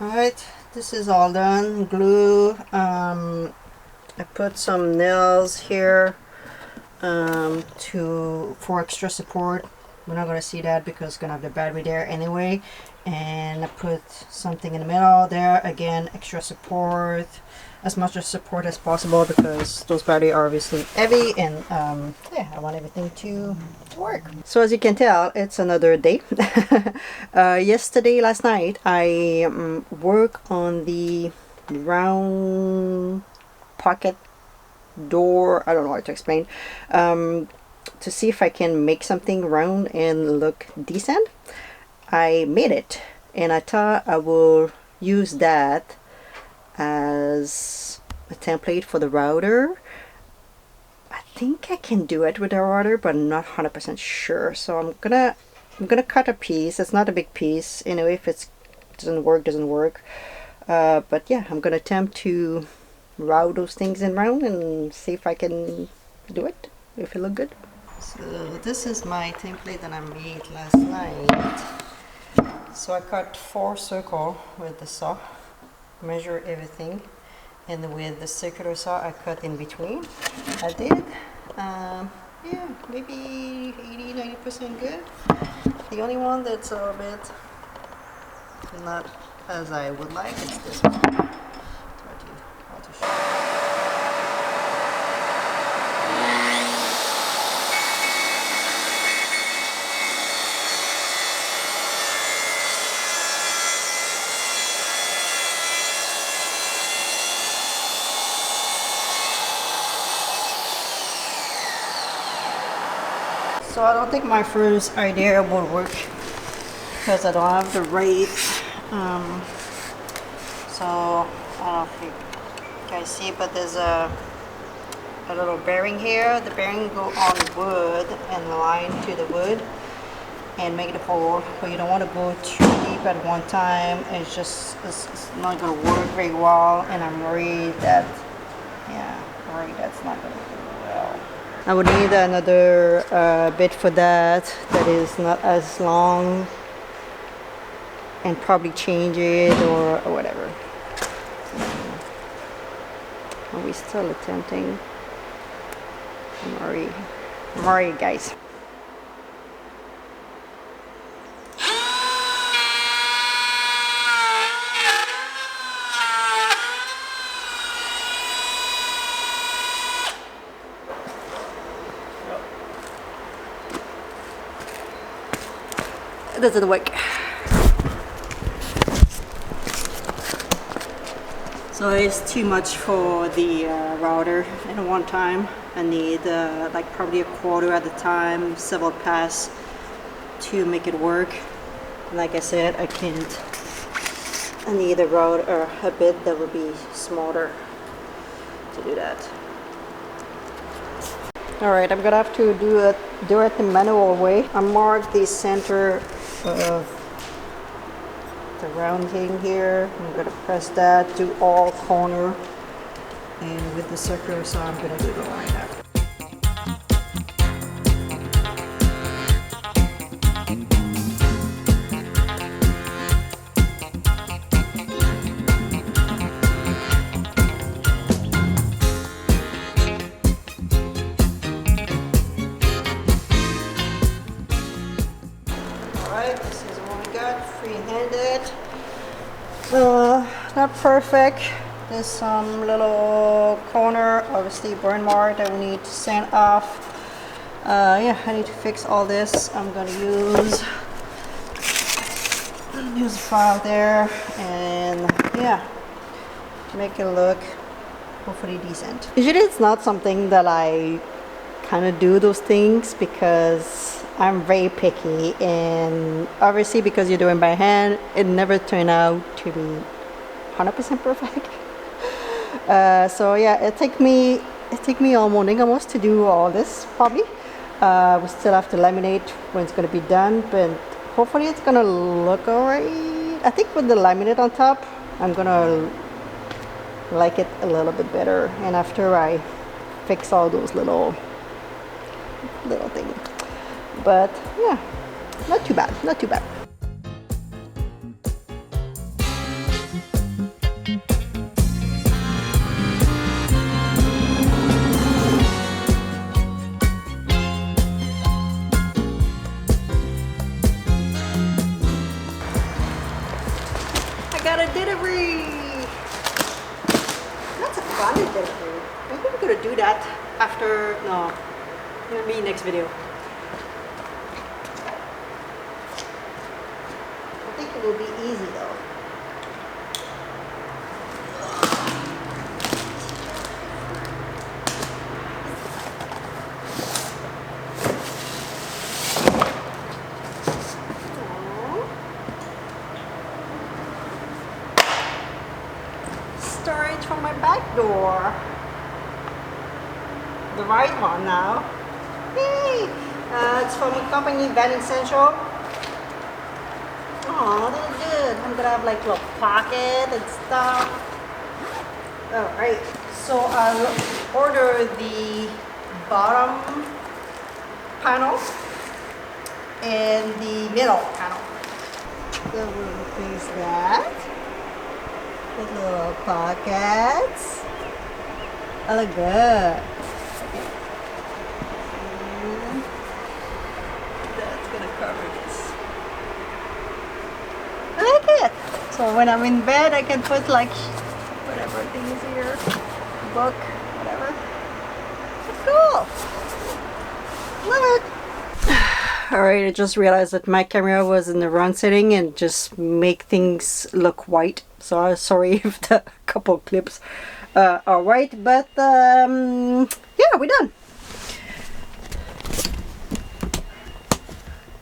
Alright, this is all done. Glue. I put some nails here for extra support. We're not gonna see that because it's gonna have the battery there anyway. And I put something in the middle there, again, extra support, as much as support as possible because those batteries are obviously heavy, and yeah, I want everything to work. So as you can tell, it's another day. Last night I worked on the round pocket door, I don't know how to explain, to see if I can make something round and look decent. I made it, and I thought I will use that as a template for the router. I think I can do it with the router, but I'm not 100% sure. So I'm gonna cut a piece. It's not a big piece anyway. If it doesn't work. But yeah, I'm gonna attempt to route those things in round and see if I can do it, if it look good. So this is my template that I made last night. So I cut 4 circles with the saw, measure everything, and with the circular saw I cut in between. I did, yeah, maybe 80–90% good. The only one that's a little bit not as I would like is this one. Try to show. So I don't think my first idea will work because I don't have the right, so I don't know if you guys see, but there's a little bearing here. The bearing go on wood and line to the wood and make the hole, but you don't want to go too deep at one time. It's not going to work very well, and I'm worried that, that's not going to do well. I would need another bit for that is not as long, and probably change it or whatever. Are we still attempting? I'm worried, guys. It doesn't work. So it's too much for the router in one time. I need like probably a quarter at a time, several passes to make it work. Like I said, I need a router, a bit that would be smaller to do that. Alright, I'm gonna have to do it the manual way. I marked the center of the round thing here. I'm gonna press that to all corner, and with the circular saw I'm gonna do the line up. This is what we got, free-handed. Not perfect. There's some little corner, obviously burn mark that we need to sand off. Yeah, I need to fix all this. I'm gonna use a file there, and yeah, make it look hopefully decent. Usually it's not something that I kind of do those things because I'm very picky, and obviously because you're doing by hand, it never turned out to be 100% perfect. So yeah, it take me all morning almost to do all this probably. We still have to laminate when it's going to be done, but hopefully it's going to look alright. I think with the laminate on top, I'm going to like it a little bit better, and after I fix all those little things. But yeah, not too bad. a delivery. That's a fun delivery. Maybe I'm gonna do that after, no, maybe next video. I think it will be easy though. Storage for my back door. The right one now. Yay! It's from a company, Van Essential. Oh, that's good. I'm gonna have like a little pocket and stuff. Alright, so I'll order the bottom panel and the middle panel. So we'll replace that. With little pockets. I look good. And that's gonna cover this. I like it. So when I'm in bed, I can put like whatever things here, book, whatever. It's cool. Love it. Alright, I just realized that my camera was in the wrong setting and just make things look white. So I'm sorry if the couple clips are white, but yeah, we're done.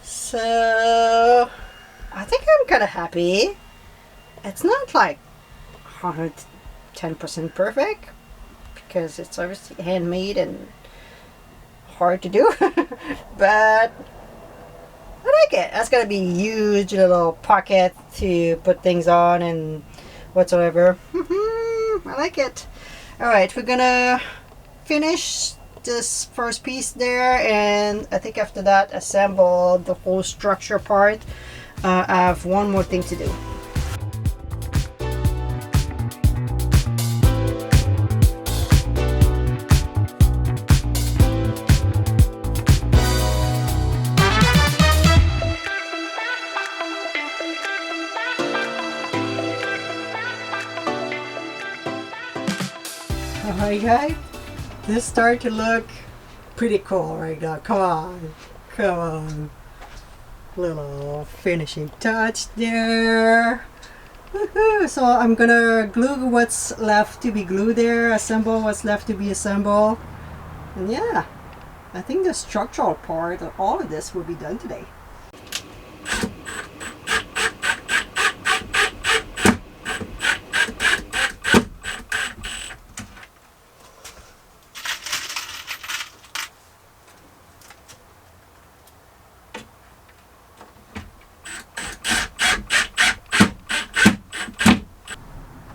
So I think I'm kind of happy. It's not like 110% perfect because it's obviously handmade and hard to do, but I like it. That's gonna be a huge little pocket to put things on and whatsoever. I like it. Alright, we're gonna finish this first piece there, and I think after that assemble the whole structure part. I have one more thing to do. Alright guys, this started to look pretty cool right now. Come on, come on. Little finishing touch there. Woohoo! So I'm gonna glue what's left to be glued there, assemble what's left to be assembled. And yeah, I think the structural part of all of this will be done today.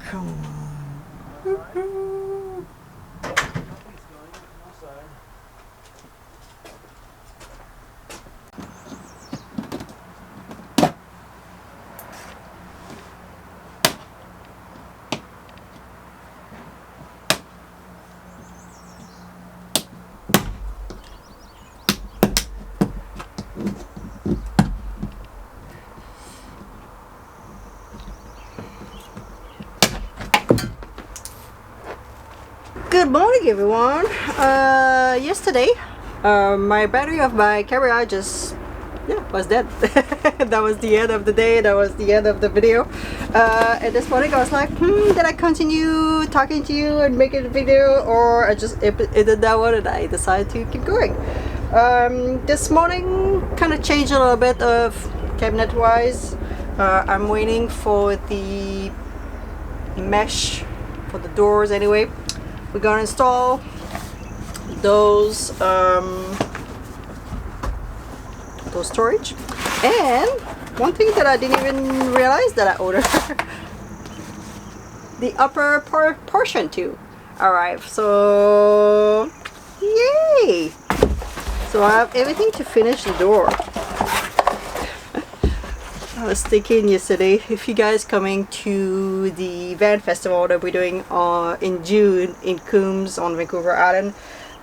Come on. Woohoo. Good morning everyone. Yesterday my battery of my camera just was dead. That was the end of the day, that was the end of the video. And this morning I was like, did I continue talking to you and making a video, or I just ended that one and I decided to keep going. This morning kind of changed a little bit of cabinet wise. I'm waiting for the mesh for the doors anyway. We're gonna install those storage, and one thing that I didn't even realize that I ordered the upper portion too arrived. So yay! So I have everything to finish the door. I was thinking yesterday, if you guys coming to the van festival that we're doing in June in Coombs on Vancouver Island,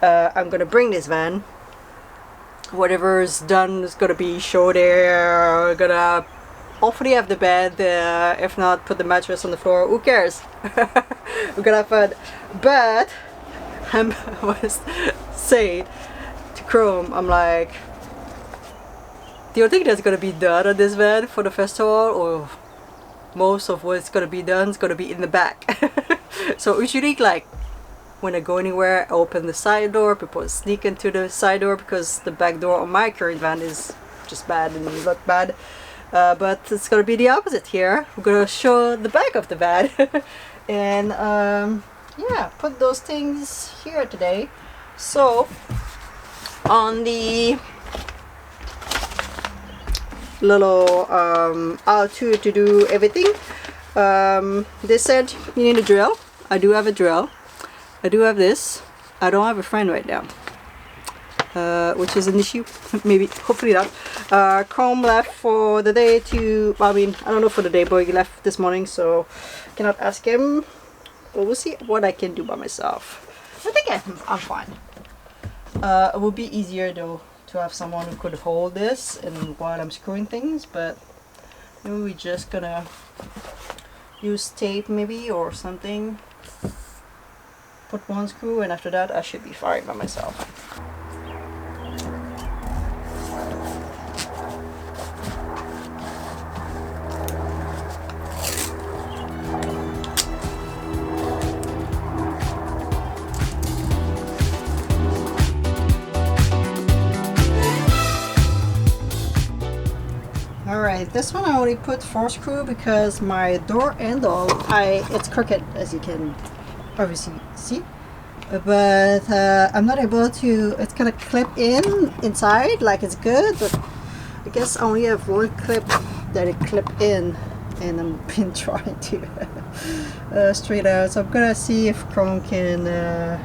I'm gonna bring this van. Whatever's done is gonna be shown there. We're gonna hopefully have the bed there. If not, put the mattress on the floor. Who cares? We're gonna have fun. But I was saying to Chrome, I'm like, do you think that's gonna be done on this bed for the festival, or most of what's gonna be done is gonna be in the back? So usually, like, when I go anywhere, I open the side door, people sneak into the side door because the back door on my current van is just bad and look bad. But it's gonna be the opposite here. We're gonna show the back of the van. And yeah, put those things here today. So on the little how to do everything, they said you need a drill. I do have a drill. I do have this. I don't have a friend right now, which is an issue. Maybe, hopefully not. Chrome left for the day to, I mean, I don't know for the day, but he left this morning, so I cannot ask him. But we'll see what I can do by myself. I think I'm fine. It would be easier though to have someone who could hold this and while I'm screwing things, but maybe we're just gonna use tape maybe or something. Put one screw, and after that I should be fine by myself. Alright, this one I only put 4 screw because my door handle, it's crooked, as you can obviously see, but I'm not able to, it's gonna clip inside like it's good, but I guess I only have one clip that it clip in, and I've been trying to straight out, so I'm gonna see if Chrome can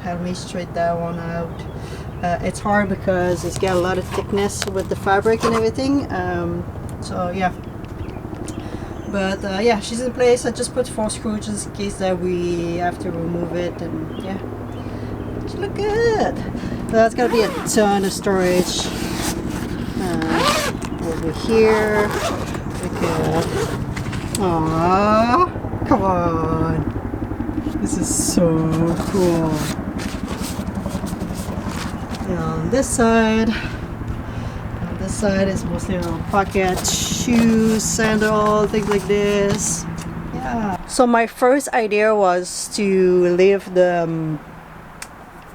help me straight that one out. It's hard because it's got a lot of thickness with the fabric and everything, so yeah. But yeah, she's in place. I just put 4 screws just in case that we have to remove it, and yeah, she look good. So that's gonna be a ton of storage over here. Aww, come on, this is so cool. And on this side. This side is mostly little pockets, shoes, sandal, things like this. Yeah. So my first idea was to leave the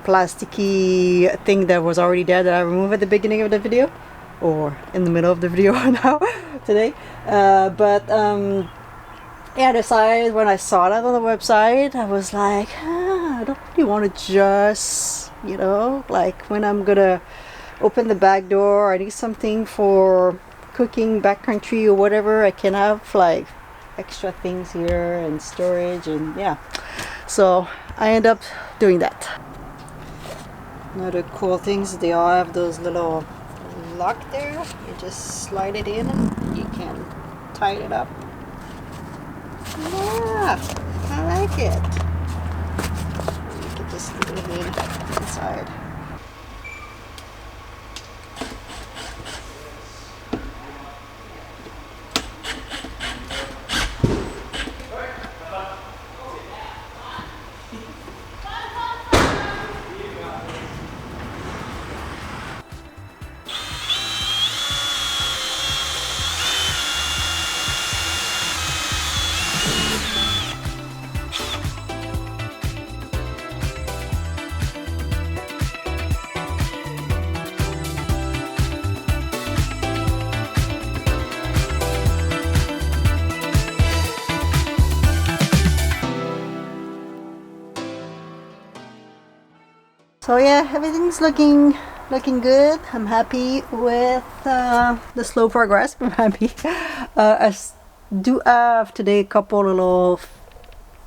plasticky thing that was already there that I removed at the beginning of the video, or in the middle of the video now today. But yeah, I decided when I saw that on the website, I was like, I don't really want to just, you know, like when I'm gonna open the back door, I need something for cooking backcountry or whatever. I can have like extra things here and storage, and yeah, so I end up doing that. Another cool things, they all have those little lock there. You just slide it in and you can tie it up. Yeah, I like it. You can just leave it inside. So yeah, everything's looking good. I'm happy with the slow progress. I'm happy. I do have today a couple little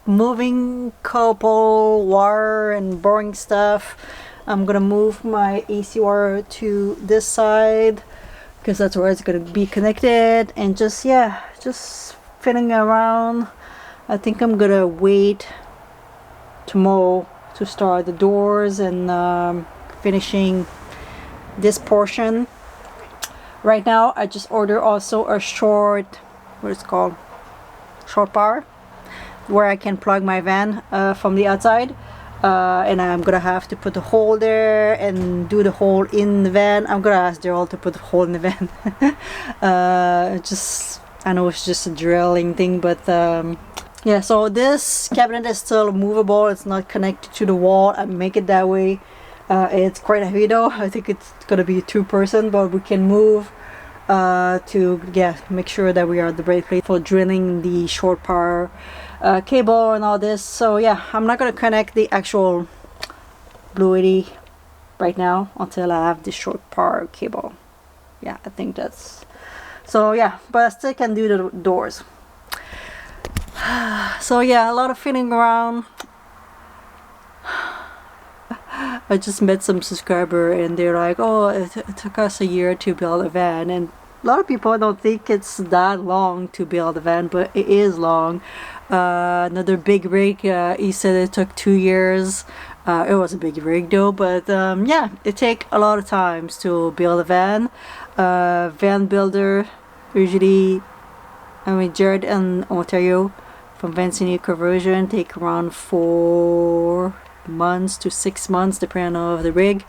moving couple wire and boring stuff. I'm gonna move my AC wire to this side because that's where it's gonna be connected, and just yeah, just fiddling around. I think I'm gonna wait tomorrow to start the doors and finishing this portion. Right now I just ordered also a short what it's called, short power, where I can plug my van from the outside. And I'm gonna have to put the hole there and do the hole in the van. I'm gonna ask Daryl to put the hole in the van. I know it's just a drilling thing, but yeah, so this cabinet is still movable. It's not connected to the wall. I make it that way. It's quite heavy though. I think it's gonna be a 2-person, but we can move to make sure that we are at the right place for drilling the short power cable and all this. So yeah, I'm not gonna connect the actual Blue 80 right now until I have the short power cable. Yeah, I think that's so. Yeah, but I still can do the doors. So yeah, a lot of feeling around. I just met some subscriber and they're like, oh, it took us a year to build a van, and a lot of people don't think it's that long to build a van, but it is long. Another big rig, he said it took 2 years. It was a big rig though, but yeah, it takes a lot of times to build a van. Van builder, usually, Jared in Ontario from Van City Conversion, take around 4 months to 6 months depending on the rig.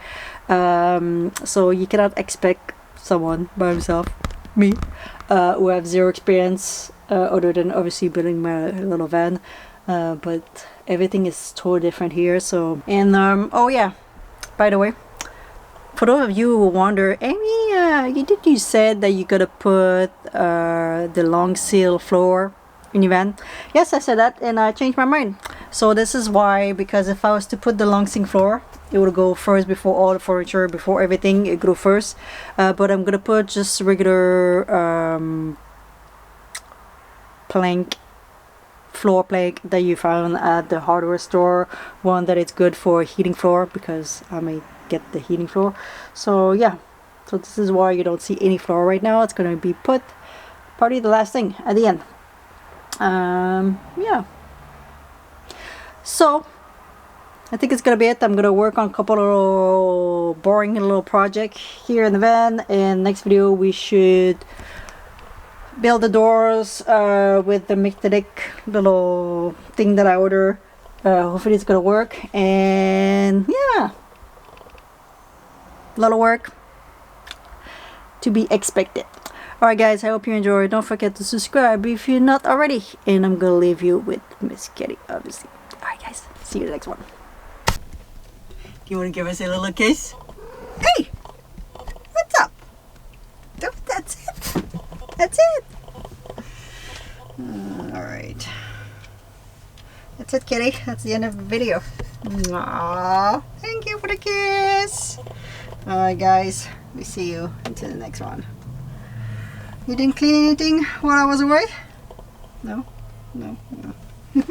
So you cannot expect someone by himself, me, who have zero experience other than obviously building my little van, but everything is totally different here. So, and oh yeah, by the way, for those of you who wonder, Amy, you said that you gotta put the long seal floor in your van. Yes, I said that, and I changed my mind. So this is why, because if I was to put the long sink floor, it would go first before all the furniture, before everything, it go first. But I'm gonna put just regular floor plank that you found at the hardware store, one that is good for heating floor, because I may get the heating floor. So yeah, so this is why you don't see any floor right now. It's gonna be put probably the last thing at the end. Yeah, so I think it's gonna be it. I'm gonna work on a couple of little boring little project here in the van, and next video we should build the doors with the magnetic little thing that I ordered. Hopefully it's gonna work, and yeah, a lot of work to be expected. Alright guys, I hope you enjoyed. Don't forget to subscribe if you're not already, and I'm gonna leave you with Miss Kitty, obviously. Alright guys, see you in the next one. Do you want to give us a little kiss? Hey! What's up? That's it. That's it. Alright. That's it, Kitty. That's the end of the video. Aww. Thank you for the kiss. Alright guys, we see you until the next one. You didn't clean anything while I was away? No? No? No.